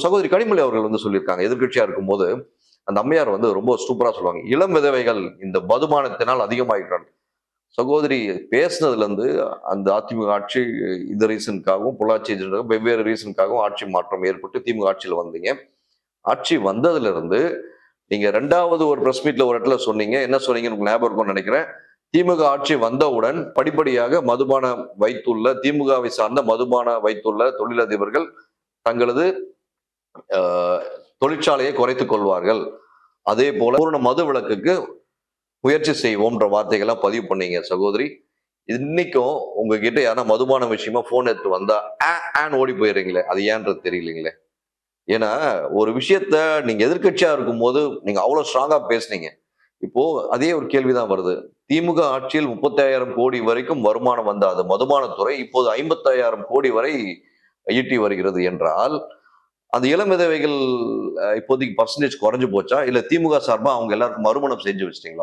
சகோதரி கனிமொழி அவர்கள் சொல்லியிருக்காங்க. எதிர்க்கட்சியா இருக்கும்போது, அந்த அம்மையார் ரொம்ப சூப்பரா சொல்லுவாங்க. இளம் விதவைகள் இந்த மதுபானத்தினால் அதிகமாகிட்டாங்க. சகோதரி பேசினதுலேருந்து அந்த அதிமுக ஆட்சி இந்த ரீசனுக்காகவும், பொள்ளாச்சி வெவ்வேறு ரீசனுக்காகவும் ஆட்சி மாற்றம் ஏற்பட்டு திமுக ஆட்சியில வந்தீங்க. ஆட்சி வந்ததிலிருந்து நீங்க 2வது ஒரு பிரஸ் மீட்ல ஒரு இடத்துல சொன்னீங்க. என்ன சொன்னீங்கன்னு உங்களுக்கு ஞாபகம் இருக்கும்னு நினைக்கிறேன். திமுக ஆட்சி வந்தவுடன் படிப்படியாக மதுபானம் வைத்துள்ள திமுகவை சார்ந்த மதுபான வைத்துள்ள தொழிலதிபர்கள் தங்களது தொழிற்சாலையை குறைத்துக் கொள்வார்கள். அதே போல பூரண மது விலக்குக்கு முயற்சி செய்வோம்ன்ற வார்த்தைகள்லாம் பதிவு பண்ணீங்க சகோதரி. இன்னைக்கும் உங்ககிட்ட யாரா மதுபான விஷயமா போன் எடுத்து வந்தா ஆன்னு ஓடி போயிடுறீங்களே, அது ஏன்றது தெரியலீங்களே. ஏன்னா ஒரு விஷயத்த நீங்க எதிர்க்கட்சியா இருக்கும்போது நீங்க அவ்வளவு ஸ்ட்ராங்கா பேசுனீங்க. இப்போ அதே ஒரு கேள்விதான் வருது. திமுக ஆட்சியில் 35,000 கோடி வரைக்கும் வருமானம் வந்த அது மதுபானத்துறை இப்போது 55,000 கோடி வரை ஈட்டி வருகிறது என்றால், அந்த இளம் விதவைகள் இப்போதைக்கு பர்சன்டேஜ் குறைஞ்சு போச்சா? இல்ல திமுக சார்பா அவங்க எல்லாருக்கும் மறுமணம் செஞ்சு வச்சிட்டீங்களா?